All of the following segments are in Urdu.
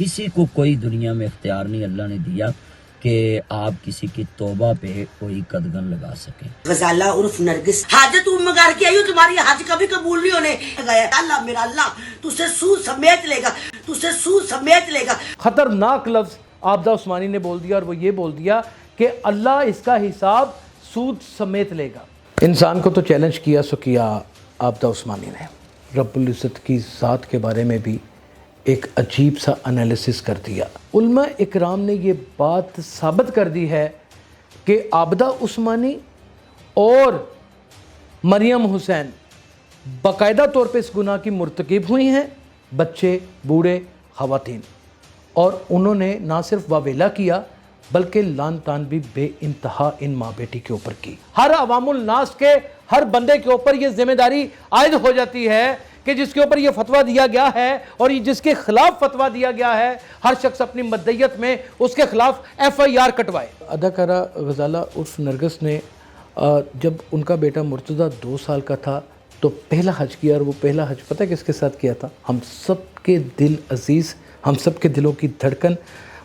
کسی کو کوئی دنیا میں اختیار نہیں اللہ نے دیا کہ آپ کسی کی توبہ پہ کوئی قدغن لگا سکیں۔ غزالہ عرف نرگس حاج تم مگار کے آئی ہو، تمہاری حج کبھی قبول نہیں ہونے گیا۔ اللہ میرا اللہ تجھے سود سمیت لے گا، تجھے سود سمیت لے گا۔ خطرناک لفظ عابدہ عثمانی نے بول دیا، اور وہ یہ بول دیا کہ اللہ اس کا حساب سود سمیت لے گا۔ انسان کو تو چیلنج کیا سو کیا عابدہ عثمانی نے، رب العزت کی ذات کے بارے میں بھی ایک عجیب سا انالیسس کر دیا۔ علماء اکرام نے یہ بات ثابت کر دی ہے کہ عابدہ عثمانی اور مریم حسین باقاعدہ طور پہ اس گناہ کی مرتکب ہوئی ہیں، بچے، بوڑھے، خواتین، اور انہوں نے نہ صرف واویلا کیا بلکہ لعن طعن بھی بے انتہا ان ماں بیٹی کے اوپر کی۔ ہر عوام الناس کے ہر بندے کے اوپر یہ ذمہ داری عائد ہو جاتی ہے کہ جس کے اوپر یہ فتویٰ دیا گیا ہے اور جس کے خلاف فتویٰ دیا گیا ہے، ہر شخص اپنی مدعیت میں اس کے خلاف FIR کٹوائے۔ اداکارہ غزالہ عرف نرگس نے جب ان کا بیٹا مرتضیٰ 2 سال کا تھا تو پہلا حج کیا، اور وہ پہلا حج پتہ کس کے ساتھ کیا تھا؟ ہم سب کے دل عزیز، ہم سب کے دلوں کی دھڑکن،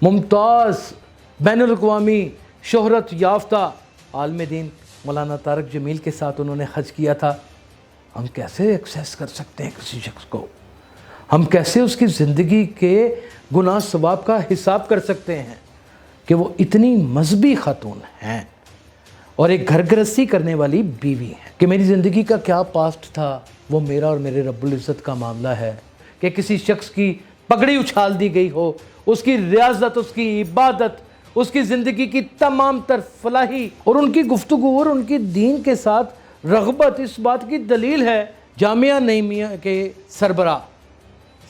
ممتاز بین الاقوامی شہرت یافتہ عالم دین مولانا طارق جمیل کے ساتھ انہوں نے حج کیا تھا۔ ہم کیسے ایکسیس کر سکتے ہیں کسی شخص کو؟ ہم کیسے اس کی زندگی کے گناہ ثواب کا حساب کر سکتے ہیں کہ وہ اتنی مذہبی خاتون ہیں اور ایک گھر گرہستی کرنے والی بیوی ہیں کہ میری زندگی کا کیا پاسٹ تھا وہ میرا اور میرے رب العزت کا معاملہ ہے، کہ کسی شخص کی پگڑی اچھال دی گئی ہو، اس کی ریاضت، اس کی عبادت، اس کی زندگی کی تمام تر فلاحی اور ان کی گفتگو اور ان کی دین کے ساتھ رغبت اس بات کی دلیل ہے۔ جامعہ نعیمیہ کے سربراہ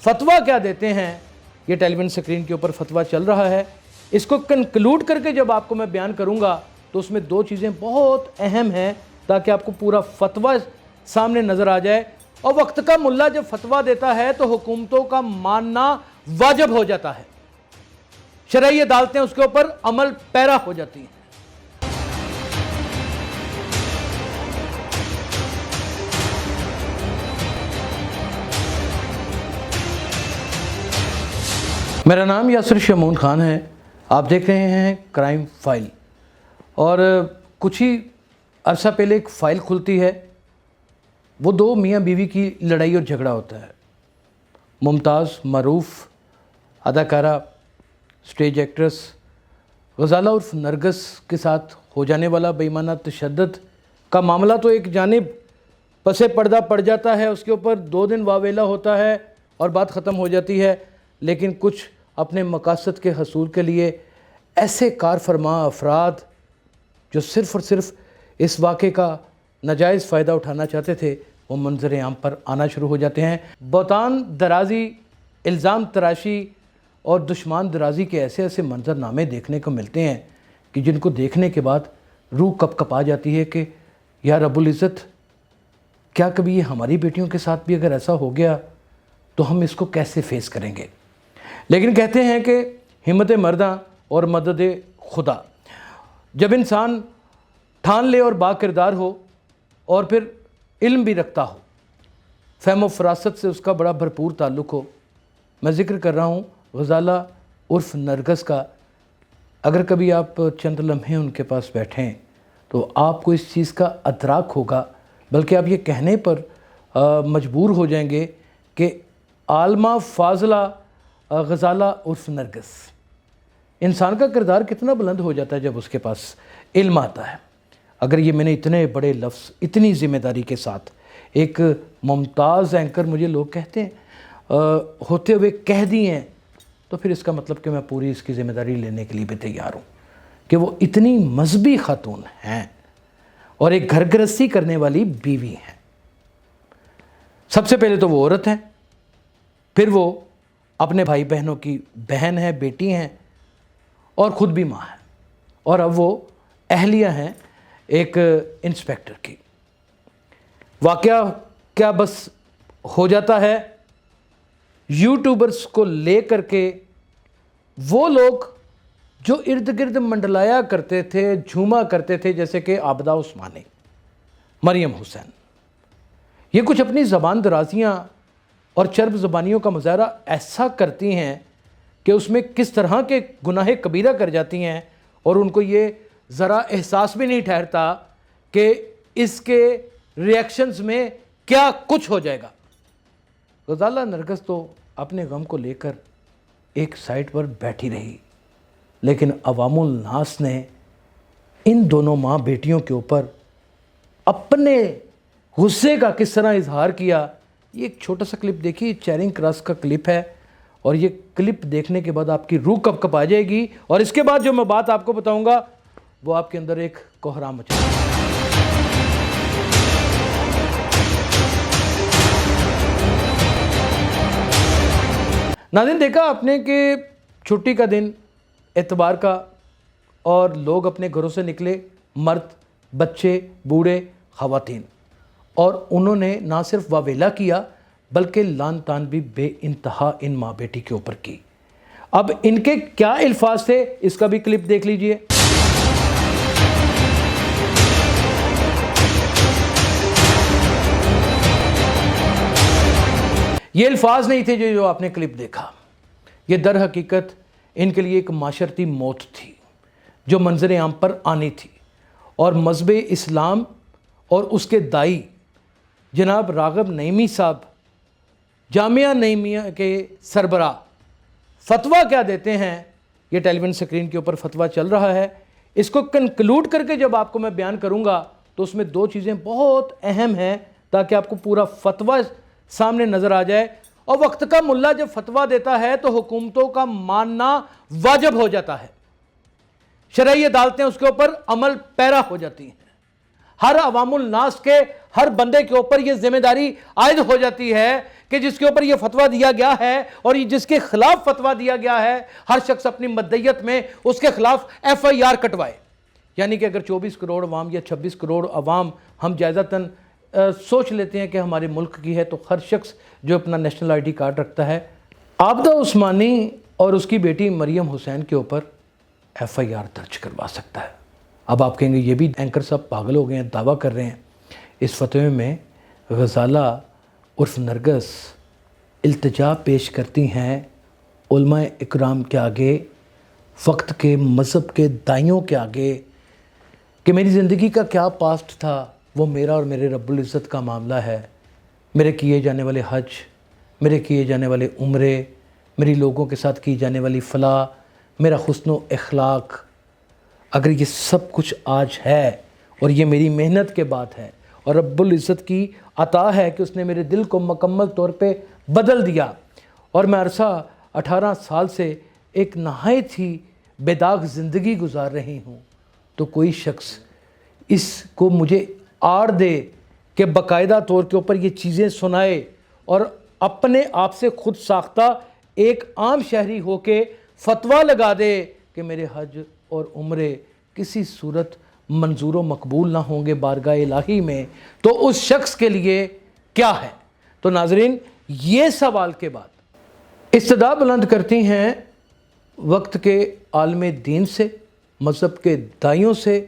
فتویٰ کیا دیتے ہیں، یہ ٹیلی ویژن سکرین کے اوپر فتویٰ چل رہا ہے، اس کو کنکلوڈ کر کے جب آپ کو میں بیان کروں گا تو اس میں 2 چیزیں بہت اہم ہیں تاکہ آپ کو پورا فتویٰ سامنے نظر آ جائے۔ اور وقت کا ملا جب فتویٰ دیتا ہے تو حکومتوں کا ماننا واجب ہو جاتا ہے، شرعی عدالتیں اس کے اوپر عمل پیرا ہو جاتی ہیں۔ میرا نام یاسر شمعون خان ہے، آپ دیکھ رہے ہیں کرائم فائل، اور کچھ ہی عرصہ پہلے ایک فائل کھلتی ہے، وہ 2 میاں بیوی کی لڑائی اور جھگڑا ہوتا ہے۔ ممتاز معروف اداکارہ، سٹیج ایکٹریس غزالہ عرف نرگس کے ساتھ ہو جانے والا بے ایمانہ تشدد کا معاملہ تو ایک جانب پس پردہ پڑ جاتا ہے، اس کے اوپر 2 دن واویلا ہوتا ہے اور بات ختم ہو جاتی ہے، لیکن کچھ اپنے مقاصد کے حصول کے لیے ایسے کار فرما افراد جو صرف اور صرف اس واقعے کا ناجائز فائدہ اٹھانا چاہتے تھے، وہ منظر عام پر آنا شروع ہو جاتے ہیں۔ بہتان درازی، الزام تراشی اور دشمن درازی کے ایسے ایسے منظرنامے دیکھنے کو ملتے ہیں کہ جن کو دیکھنے کے بعد روح کپ کپا جاتی ہے کہ یا رب العزت، کیا کبھی یہ ہماری بیٹیوں کے ساتھ بھی اگر ایسا ہو گیا تو ہم اس کو کیسے فیس کریں گے؟ لیکن کہتے ہیں کہ ہمت مرداں اور مدد خدا، جب انسان ٹھان لے اور با کردار ہو اور پھر علم بھی رکھتا ہو، فہم و فراست سے اس کا بڑا بھرپور تعلق ہو۔ میں ذکر کر رہا ہوں غزالہ عرف نرگس کا۔ اگر کبھی آپ چند لمحے ان کے پاس بیٹھیں تو آپ کو اس چیز کا ادراک ہوگا، بلکہ آپ یہ کہنے پر مجبور ہو جائیں گے کہ عالمہ فاضلہ غزالہ عرف نرگس، انسان کا کردار کتنا بلند ہو جاتا ہے جب اس کے پاس علم آتا ہے۔ اگر یہ میں نے اتنے بڑے لفظ اتنی ذمہ داری کے ساتھ ایک ممتاز اینکر مجھے لوگ کہتے ہیں ہوتے ہوئے کہہ دیے ہیں، تو پھر اس کا مطلب کہ میں پوری اس کی ذمہ داری لینے کے لیے بھی تیار ہوں کہ وہ اتنی مذہبی خاتون ہیں اور ایک گھر گرہستی کرنے والی بیوی ہیں۔ سب سے پہلے تو وہ عورت ہیں، پھر وہ اپنے بھائی بہنوں کی بہن ہے، بیٹی ہیں، اور خود بھی ماں ہے، اور اب وہ اہلیہ ہیں ایک انسپیکٹر کی۔ واقعہ کیا بس ہو جاتا ہے، یوٹیوبرز کو لے کر کے وہ لوگ جو ارد گرد منڈلایا کرتے تھے، جھوما کرتے تھے، جیسے کہ عابدہ عثمانی، مریم حسین، یہ کچھ اپنی زبان درازیاں اور چرب زبانیوں کا مظاہرہ ایسا کرتی ہیں کہ اس میں کس طرح کے گناہ کبیرہ کر جاتی ہیں اور ان کو یہ ذرا احساس بھی نہیں ٹھہرتا کہ اس کے ریئیکشنز میں کیا کچھ ہو جائے گا۔ غزالہ نرگس تو اپنے غم کو لے کر ایک سائٹ پر بیٹھی رہی، لیکن عوام الناس نے ان دونوں ماں بیٹیوں کے اوپر اپنے غصے کا کس طرح اظہار کیا۔ یہ ایک چھوٹا سا کلپ دیکھیے، چیرنگ کراس کا کلپ ہے، اور یہ کلپ دیکھنے کے بعد آپ کی روح کپ کپ آ جائے گی، اور اس کے بعد جو میں بات آپ کو بتاؤں گا وہ آپ کے اندر ایک کوہرام مچے گا۔ ناظرین، دیکھا آپ نے کہ چھٹی کا دن، اتوار کا، اور لوگ اپنے گھروں سے نکلے، مرد، بچے، بوڑھے، خواتین، اور انہوں نے نہ صرف واویلا کیا بلکہ لان تان بھی بے انتہا ان ماں بیٹی کے اوپر کی۔ اب ان کے کیا الفاظ تھے، اس کا بھی کلپ دیکھ لیجئے۔ یہ الفاظ نہیں تھے جو آپ نے کلپ دیکھا، یہ در حقیقت ان کے لیے ایک معاشرتی موت تھی جو منظر عام پر آنی تھی، اور مذہب اسلام اور اس کے دائی جناب راغب نعیمی صاحب، جامعہ نعیمیہ کے سربراہ، فتویٰ کیا دیتے ہیں، یہ ٹیلی ویژن سکرین کے اوپر فتویٰ چل رہا ہے۔ اس کو کنکلوڈ کر کے جب آپ کو میں بیان کروں گا تو اس میں دو چیزیں بہت اہم ہیں تاکہ آپ کو پورا فتویٰ سامنے نظر آ جائے۔ اور وقت کا ملا جب فتویٰ دیتا ہے تو حکومتوں کا ماننا واجب ہو جاتا ہے، شرعی عدالتیں اس کے اوپر عمل پیرا ہو جاتی ہیں، ہر عوام الناس کے ہر بندے کے اوپر یہ ذمہ داری عائد ہو جاتی ہے کہ جس کے اوپر یہ فتویٰ دیا گیا ہے اور جس کے خلاف فتویٰ دیا گیا ہے، ہر شخص اپنی مدعیت میں اس کے خلاف FIR کٹوائے۔ یعنی کہ اگر 24 کروڑ عوام یا 26 کروڑ عوام ہم جائزتاً سوچ لیتے ہیں کہ ہمارے ملک کی ہے، تو ہر شخص جو اپنا نیشنل ID کارڈ رکھتا ہے، عابدہ عثمانی اور اس کی بیٹی مریم حسین کے اوپر FIR درج کروا سکتا ہے۔ اب آپ کہیں گے یہ بھی اینکر صاحب پاگل ہو گئے ہیں، دعویٰ کر رہے ہیں۔ اس فتوے میں غزالہ عرف نرگس التجا پیش کرتی ہیں علماء اکرام کے آگے، وقت کے مذہب کے دائیوں کے آگے، کہ میری زندگی کا کیا پاسٹ تھا وہ میرا اور میرے رب العزت کا معاملہ ہے۔ میرے کیے جانے والے حج، میرے کیے جانے والے عمرے، میری لوگوں کے ساتھ کی جانے والی فلاح، میرا حسن و اخلاق، اگر یہ سب کچھ آج ہے اور یہ میری محنت کے بعد ہے اور رب العزت کی عطا ہے کہ اس نے میرے دل کو مکمل طور پہ بدل دیا، اور میں عرصہ 18 سال سے ایک نہایت ہی بے داغ زندگی گزار رہی ہوں، تو کوئی شخص اس کو مجھے آڑ دے کہ باقاعدہ طور کے اوپر یہ چیزیں سنائے اور اپنے آپ سے خود ساختہ ایک عام شہری ہو کے فتویٰ لگا دے کہ میرے حج اور عمرے کسی صورت منظور و مقبول نہ ہوں گے بارگاہ الہی میں، تو اس شخص کے لیے کیا ہے؟ تو ناظرین، یہ سوال کے بعد استدعا بلند کرتی ہیں وقت کے عالم دین سے، مذہب کے دائیوں سے،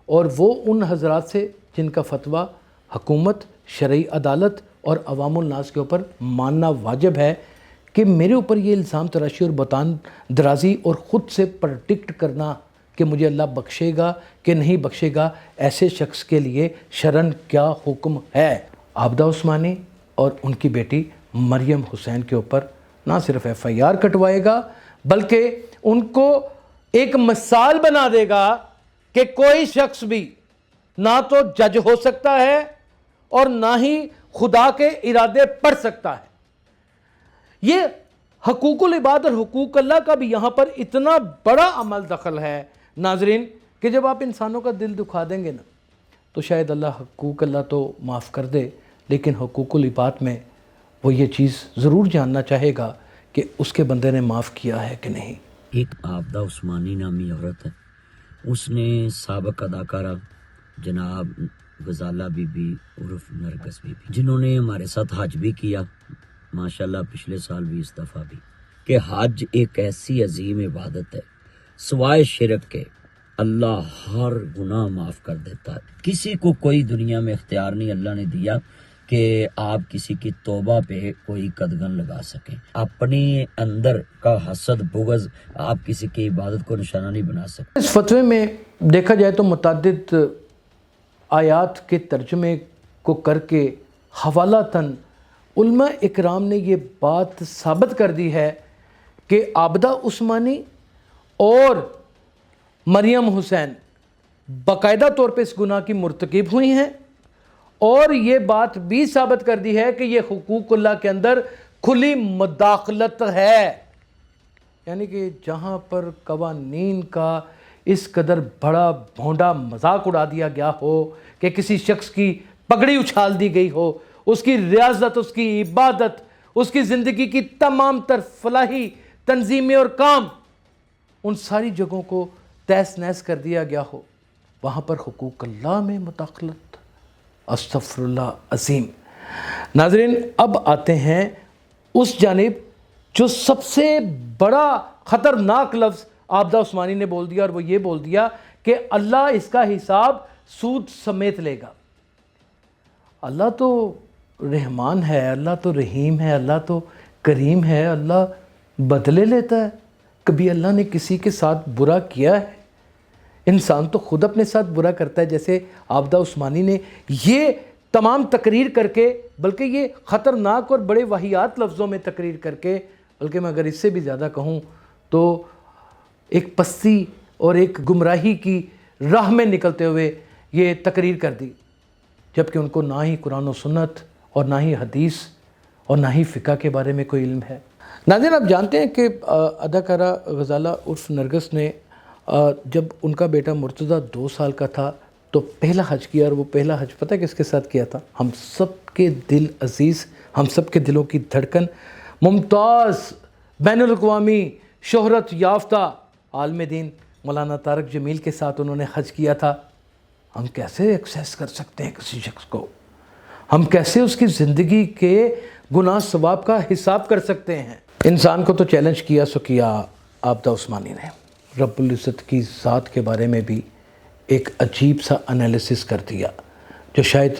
اور وہ ان حضرات سے جن کا فتویٰ حکومت، شرعی عدالت اور عوام الناس کے اوپر ماننا واجب ہے، کہ میرے اوپر یہ الزام تراشی اور بہتان درازی اور خود سے پرڈکٹ کرنا کہ مجھے اللہ بخشے گا کہ نہیں بخشے گا، ایسے شخص کے لیے شرعاً کیا حکم ہے؟ عابدہ عثمانی اور ان کی بیٹی مریم حسین کے اوپر نہ صرف FIR کٹوائے گا بلکہ ان کو ایک مثال بنا دے گا کہ کوئی شخص بھی نہ تو جج ہو سکتا ہے اور نہ ہی خدا کے ارادے پڑھ سکتا ہے۔ یہ حقوق العباد اور حقوق اللہ کا بھی یہاں پر اتنا بڑا عمل دخل ہے ناظرین، کہ جب آپ انسانوں کا دل دکھا دیں گے نا تو شاید اللہ حقوق اللہ تو معاف کر دے، لیکن حقوق العباد میں وہ یہ چیز ضرور جاننا چاہے گا کہ اس کے بندے نے معاف کیا ہے کہ نہیں۔ ایک عابدہ عثمانی نامی عورت ہے، اس نے سابق اداکارہ جناب غزالہ بی بی عرف نرگس بی بی، جنہوں نے ہمارے ساتھ حج بھی کیا ماشاءاللہ، پچھلے سال بھی اس دفعہ بھی، کہ حج ایک ایسی عظیم عبادت ہے سوائے شرک کے اللہ ہر گناہ معاف کر دیتا ہے۔ کسی کو کوئی دنیا میں اختیار نہیں اللہ نے دیا کہ آپ کسی کی توبہ پہ کوئی قدغن لگا سکیں. اپنی اندر کا حسد بغض آپ کسی کی عبادت کو نشانہ نہیں بنا سکتے. اس فتوے میں دیکھا جائے تو متعدد آیات کے ترجمے کو کر کے حوالتاً علماء اکرام نے یہ بات ثابت کر دی ہے کہ عابدہ عثمانی اور مریم حسین باقاعدہ طور پہ اس گناہ کی مرتکب ہوئی ہیں، اور یہ بات بھی ثابت کر دی ہے کہ یہ حقوق اللہ کے اندر کھلی مداخلت ہے. یعنی کہ جہاں پر قوانین کا اس قدر بڑا بھونڈا مذاق اڑا دیا گیا ہو کہ کسی شخص کی پگڑی اچھال دی گئی ہو، اس کی ریاضت، اس کی عبادت، اس کی زندگی کی تمام تر فلاحی تنظیمیں اور کام، ان ساری جگہوں کو تہس نہس کر دیا گیا ہو، وہاں پر حقوق اللہ میں مداخلت، استغفر اللہ عظیم. ناظرین، اب آتے ہیں اس جانب جو سب سے بڑا خطرناک لفظ عابدہ عثمانی نے بول دیا، اور وہ یہ بول دیا کہ اللہ اس کا حساب سود سمیت لے گا. اللہ تو رحمان ہے، اللہ تو رحیم ہے، اللہ تو کریم ہے، اللہ بدلے لیتا ہے. کبھی اللہ نے کسی کے ساتھ برا کیا ہے؟ انسان تو خود اپنے ساتھ برا کرتا ہے. جیسے عابدہ عثمانی نے یہ تمام تقریر کر کے، بلکہ یہ خطرناک اور بڑے واہیات لفظوں میں تقریر کر کے، بلکہ میں اگر اس سے بھی زیادہ کہوں تو ایک پستی اور ایک گمراہی کی راہ میں نکلتے ہوئے یہ تقریر کر دی، جبکہ ان کو نہ ہی قرآن و سنت اور نہ ہی حدیث اور نہ ہی فقہ کے بارے میں کوئی علم ہے. ناظرین، آپ جانتے ہیں کہ اداکارہ غزالہ عرف نرگس نے جب ان کا بیٹا مرتضیٰ 2 سال کا تھا تو پہلا حج کیا، اور وہ پہلا حج پتہ کس کے ساتھ کیا تھا؟ ہم سب کے دل عزیز، ہم سب کے دلوں کی دھڑکن، ممتاز بین الاقوامی شہرت یافتہ عالم دین مولانا طارق جمیل کے ساتھ انہوں نے حج کیا تھا. ہم کیسے ایکسیس کر سکتے ہیں کسی شخص کو؟ ہم کیسے اس کی زندگی کے گناہ ثواب کا حساب کر سکتے ہیں؟ انسان کو تو چیلنج کیا سو کیا عابدہ عثمانی نے. رب العزت کی ذات کے بارے میں بھی ایک عجیب سا انالیسس کر دیا جو شاید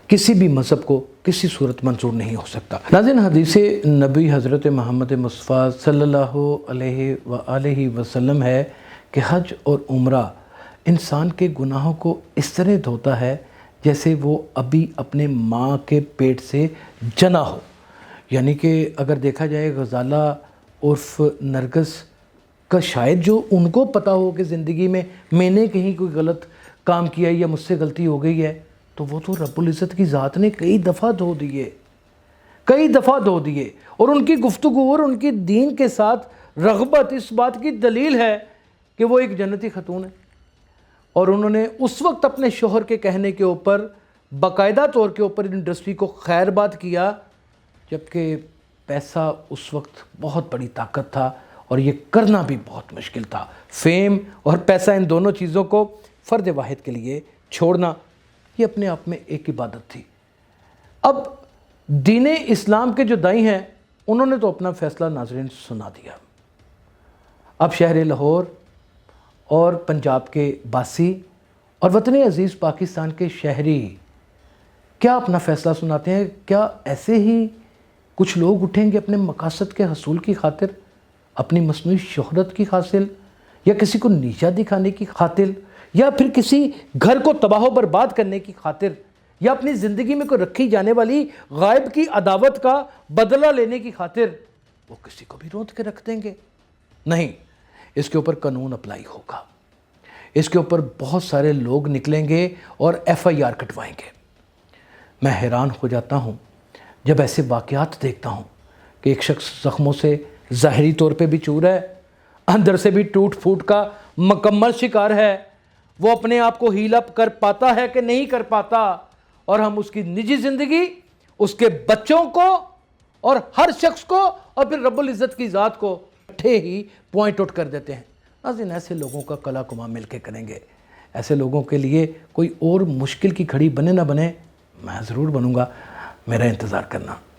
کسی بھی مذہب کو کسی صورت منظور نہیں ہو سکتا. ناظرین، حدیث نبی حضرت محمد مصطفیٰ صلی اللہ علیہ وآلہ وسلم ہے کہ حج اور عمرہ انسان کے گناہوں کو اس طرح دھوتا ہے جیسے وہ ابھی اپنے ماں کے پیٹ سے جنا ہو. یعنی کہ اگر دیکھا جائے غزالہ عرف نرگس کا شاید جو ان کو پتہ ہو کہ زندگی میں نے کہیں کوئی غلط کام کیا ہے یا مجھ سے غلطی ہو گئی ہے، تو وہ تو رب العزت کی ذات نے کئی دفعہ دھو دیے. اور ان کی گفتگو اور ان کی دین کے ساتھ رغبت اس بات کی دلیل ہے کہ وہ ایک جنتی خاتون ہے. اور انہوں نے اس وقت اپنے شوہر کے کہنے کے اوپر باقاعدہ طور کے اوپر انڈسٹری کو خیر بات کیا، جبکہ پیسہ اس وقت بہت بڑی طاقت تھا اور یہ کرنا بھی بہت مشکل تھا. فیم اور پیسہ، ان دونوں چیزوں کو فرد واحد کے لیے چھوڑنا، یہ اپنے آپ میں ایک عبادت تھی. اب دین اسلام کے جو دائی ہیں انہوں نے تو اپنا فیصلہ ناظرین سنا دیا. اب شہر لاہور اور پنجاب کے باسی اور وطن عزیز پاکستان کے شہری کیا اپنا فیصلہ سناتے ہیں؟ کیا ایسے ہی کچھ لوگ اٹھیں گے اپنے مقاصد کے حصول کی خاطر، اپنی مصنوعی شہرت کی خاطر، یا کسی کو نیچا دکھانے کی خاطر، یا پھر کسی گھر کو تباہ و برباد کرنے کی خاطر، یا اپنی زندگی میں کوئی رکھی جانے والی غائب کی عداوت کا بدلہ لینے کی خاطر وہ کسی کو بھی روند کے رکھ دیں گے؟ نہیں، اس کے اوپر قانون اپلائی ہوگا. اس کے اوپر بہت سارے لوگ نکلیں گے اور FIR کٹوائیں گے. میں حیران ہو جاتا ہوں جب ایسے واقعات دیکھتا ہوں کہ ایک شخص زخموں سے ظاہری طور پہ بھی چور ہے، اندر سے بھی ٹوٹ پھوٹ کا مکمل شکار ہے. وہ اپنے آپ کو ہیل اپ کر پاتا ہے کہ نہیں کر پاتا، اور ہم اس کی نجی زندگی، اس کے بچوں کو اور ہر شخص کو اور پھر رب العزت کی ذات کو اٹھے ہی پوائنٹ آؤٹ کر دیتے ہیں. ناظرین، ایسے لوگوں کا کلا کما مل کے کریں گے. ایسے لوگوں کے لیے کوئی اور مشکل کی گھڑی بنے نہ بنے، میں ضرور بنوں گا. میرا انتظار کرنا.